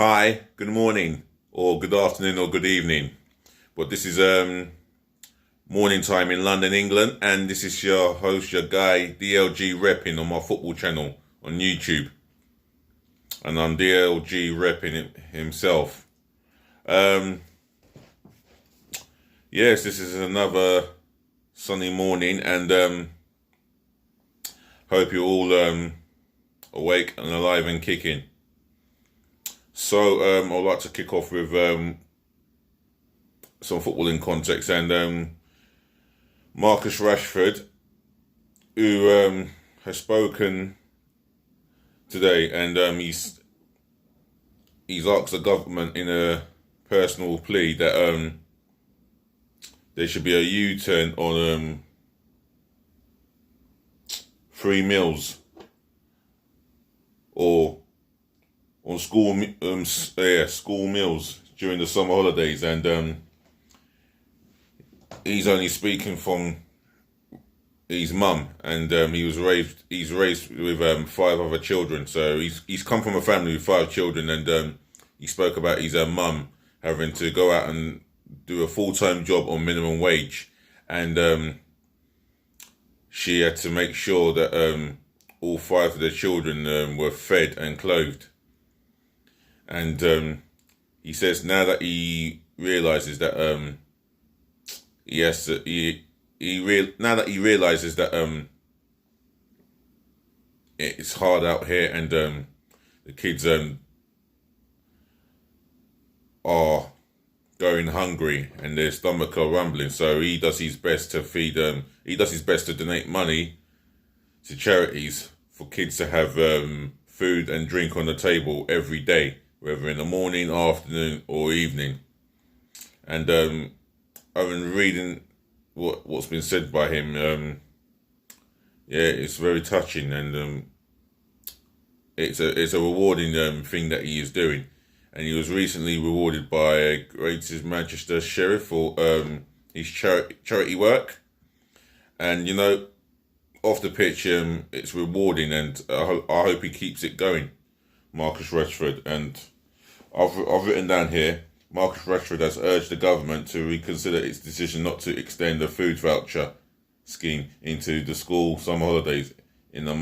Hi, good morning, or good afternoon, or good evening. But this is morning time in London, England, and this is your host, your guy, DLG Reppin on my football channel on YouTube. And I'm DLG Reppin himself. Yes, this is another sunny morning, and hope you're all awake and alive and kicking. So I'd like to kick off with some footballing context, and Marcus Rashford, who has spoken today, and he's asked the government in a personal plea that there should be a U-turn on free meals or on school meals during the summer holidays, and he's only speaking from his mum, and he's raised with 5 other children. So he's come from a family with 5 children, and he spoke about his mum having to go out and do a full-time job on minimum wage, and she had to make sure that all 5 of the children were fed and clothed. And he says now that he realizes that now that he realizes that it's hard out here, and the kids are going hungry and their stomach are rumbling, so he does his best to feed he does his best to donate money to charities for kids to have food and drink on the table every day, whether in the morning, afternoon, or evening. And I've been reading what's been said by him. Yeah, it's very touching, and it's a rewarding thing that he is doing. And he was recently rewarded by Greater Manchester Sheriff for his charity work. And you know, off the pitch, it's rewarding, and I hope he keeps it going, Marcus Rashford. And I've written down here, Marcus Rashford has urged the government to reconsider its decision not to extend the food voucher scheme into the school summer holidays in a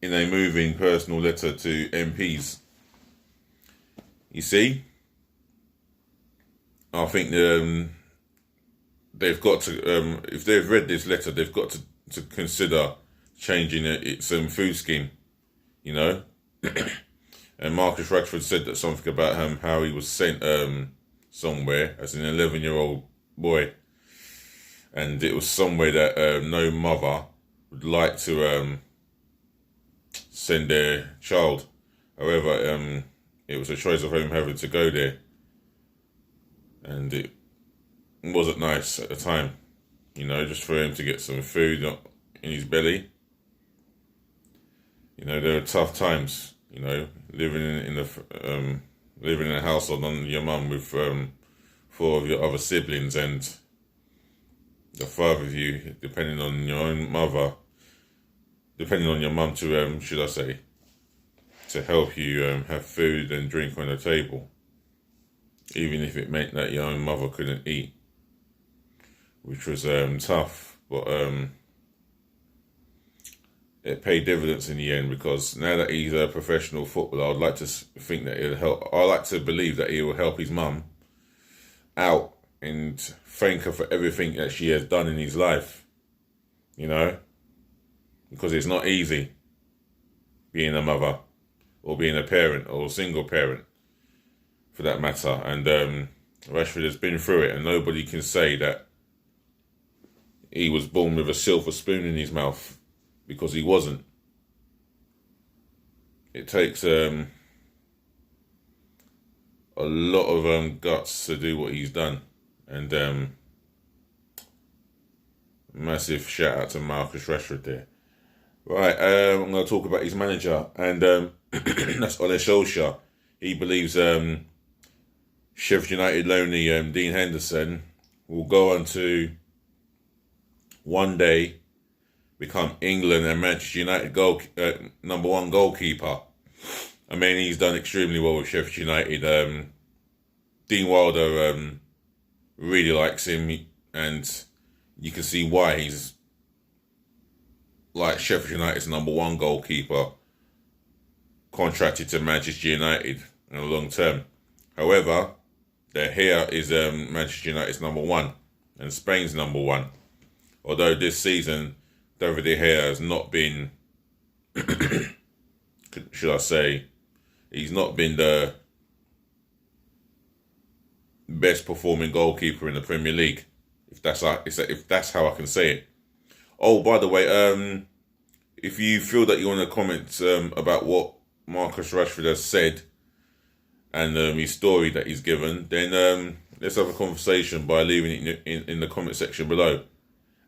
moving personal letter to MPs. You see, I think they've got to, if they've read this letter, they've got to consider changing its food scheme, you know. And Marcus Rashford said that something about how he was sent somewhere as an 11-year-old boy, and it was somewhere that no mother would like to send their child. However, it was a choice of him having to go there, and it wasn't nice at the time, you know, just for him to get some food in his belly. You know, there are tough times, you know, living in a household on your mum with 4 of your other siblings, and the 5 of you depending on your own mother, depending on your mum to should I say, to help you have food and drink on the table, even if it meant that your own mother couldn't eat, which was tough, but it paid dividends in the end, because now that he's a professional footballer, I'd like to think that it'll help. I like to believe that he will help his mum out and thank her for everything that she has done in his life, you know, because it's not easy being a mother, or being a parent, or a single parent for that matter. And Rashford has been through it, and nobody can say that he was born with a silver spoon in his mouth, because he wasn't. It takes a lot of guts to do what he's done, and massive shout out to Marcus Rashford there. Right, I'm going to talk about his manager, and that's Ole Solskjaer. He believes Sheffield United loanee Dean Henderson will go on to one day become England and Manchester United #1 goalkeeper. I mean, he's done extremely well with Sheffield United. Dean Wilder really likes him, and you can see why. He's like Sheffield United's #1 goalkeeper, contracted to Manchester United in the long term. However, De Gea is Manchester United's #1 and Spain's #1. Although this season, David De Gea has not been, should I say, he's not been the best performing goalkeeper in the Premier League, if that's how I can say it. Oh, by the way, if you feel that you want to comment about what Marcus Rashford has said and his story that he's given, then let's have a conversation by leaving it in the comment section below.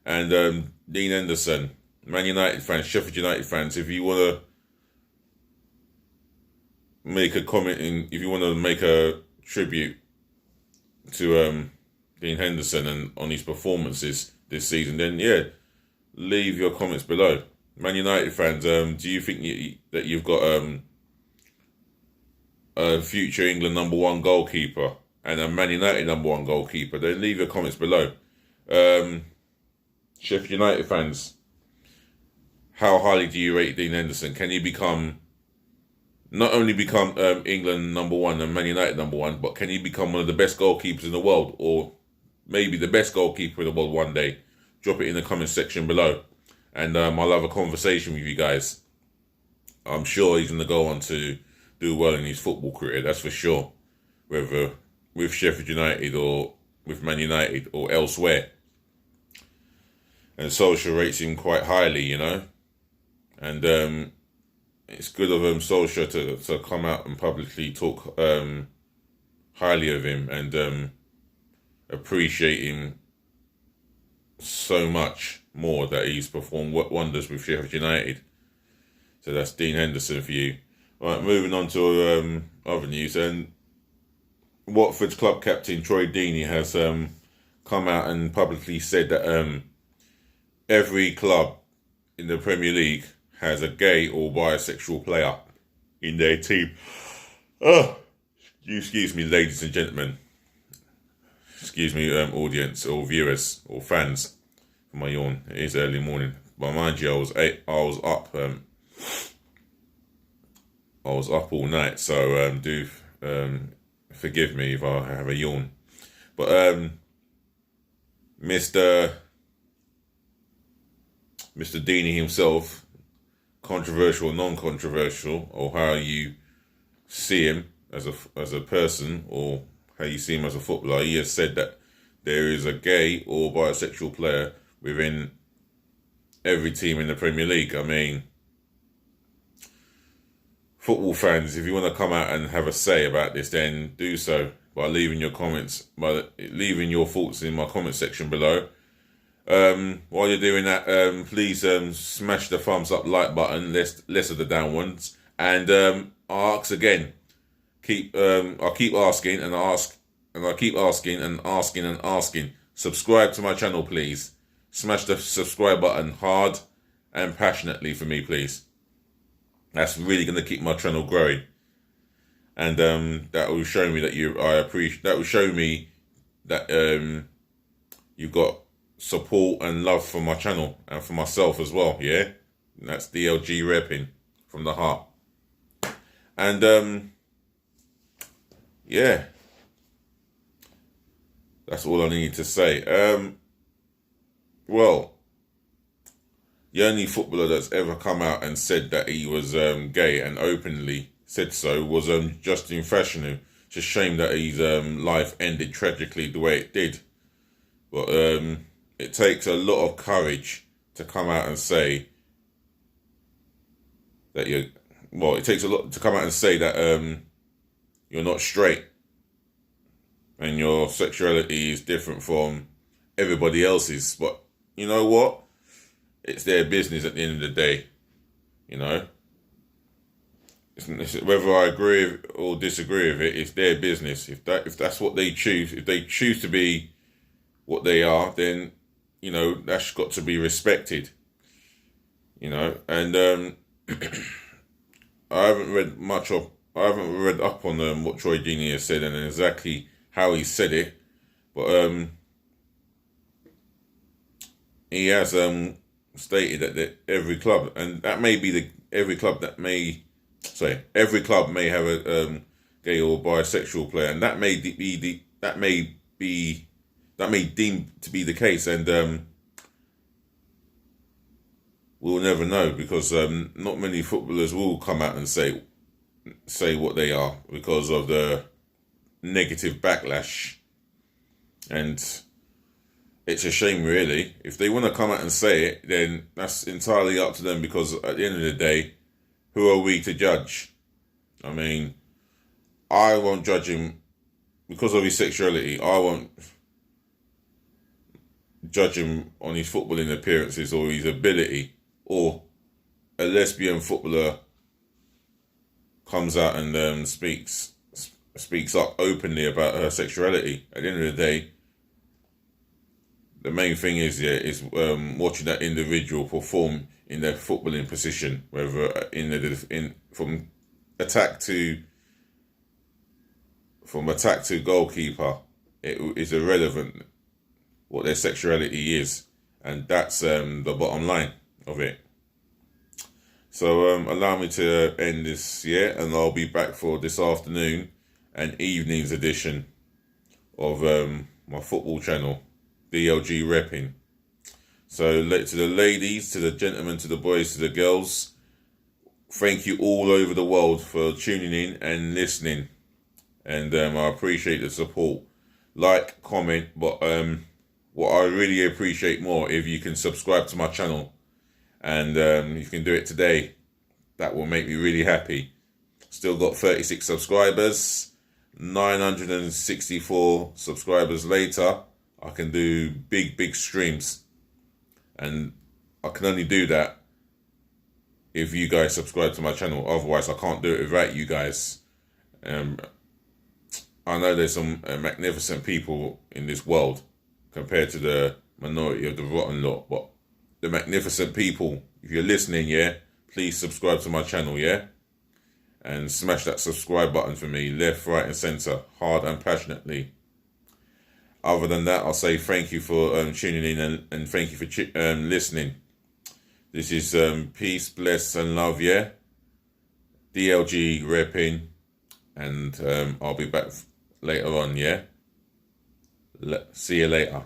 And Dean Henderson, Man United fans, Sheffield United fans, if you want to make a comment, if you want to make a tribute to Dean Henderson and on his performances this season, then yeah, leave your comments below. Man United fans, do you think that you've got a future England #1 goalkeeper and a Man United #1 goalkeeper? Then leave your comments below. Sheffield United fans, how highly do you rate Dean Henderson? Can he not only become England #1 and Man United #1, but can he become one of the best goalkeepers in the world, or maybe the best goalkeeper in the world one day? Drop it in the comment section below, and I'll have a conversation with you guys. I'm sure he's going to go on to do well in his football career, that's for sure, whether with Sheffield United or with Man United or elsewhere. And Solskjaer rates him quite highly, you know, and it's good of Solskjaer to come out and publicly talk highly of him and appreciate him so much more, that he's performed wonders with Sheffield United. So that's Dean Henderson for you. Right, moving on to other news. And Watford's club captain Troy Deeney has come out and publicly said that every club in the Premier League has a gay or bisexual player in their team. Oh, excuse me, ladies and gentlemen. Excuse me, audience or viewers or fans for my yawn. It is early morning, but mind you, I was up all night. So do forgive me if I have a yawn. But Mr. Deeney himself, controversial or non-controversial, or how you see him as a person, or how you see him as a footballer, he has said that there is a gay or bisexual player within every team in the Premier League. I mean, football fans, if you want to come out and have a say about this, then do so by leaving your comments, by leaving your thoughts in my comment section below. While you're doing that, please smash the thumbs up like button, less of the down ones, and I'll ask again. I'll keep asking and ask, and I'll keep asking and asking and asking. Subscribe to my channel, please. Smash the subscribe button hard and passionately for me, please. That's really going to keep my channel growing, and that will show me that that will show me that you've got support and love for my channel and for myself as well. Yeah, and that's DLG Reppin from the heart. And yeah, that's all I need to say. Well, the only footballer that's ever come out and said that he was gay and openly said so was Justin Fashanu. It's a shame that his life ended tragically the way it did. But it takes a lot of courage to come out and say that it takes a lot to come out and say that you're not straight and your sexuality is different from everybody else's. But you know what? It's their business at the end of the day. You know? Whether I agree or disagree with it, it's their business. If that's what they choose, if they choose to be what they are, then, you know, that's got to be respected. You know? And I haven't read much I haven't read up on what Troy Deeney has said and exactly how he said it, but he has stated that every club, and that may be every club may have a gay or bisexual player, and that may deem to be the case, and we'll never know, because not many footballers will come out and say what they are because of the negative backlash. And it's a shame, really. If they want to come out and say it, then that's entirely up to them, because at the end of the day, who are we to judge? I mean, I won't judge him because of his sexuality. I won't judge him on his footballing appearances or his ability, or a lesbian footballer comes out and speaks up openly about her sexuality. At the end of the day, the main thing is watching that individual perform in their footballing position, whether from attack to goalkeeper. It is irrelevant what their sexuality is, and that's the bottom line of it. So allow me to end this here, and I'll be back for this afternoon and evening's edition of my football channel, DLG Reppin. So to the ladies, to the gentlemen, to the boys, to the girls, thank you all over the world for tuning in and listening, and I appreciate the support. Like, comment, but what I really appreciate more, if you can subscribe to my channel, and you can do it today. That will make me really happy. Still got 36 subscribers, 964 subscribers later. I can do big streams, and I can only do that if you guys subscribe to my channel. Otherwise, I can't do it without you guys. I know there's some magnificent people in this world compared to the minority of the rotten lot, but the magnificent people, if you're listening, yeah, please subscribe to my channel, yeah, and smash that subscribe button for me, left, right and centre, hard and passionately. Other than that, I'll say thank you for tuning in, and thank you for listening. This is peace, bless and love, yeah. DLG Reppin, and I'll be back later on, yeah. See you later.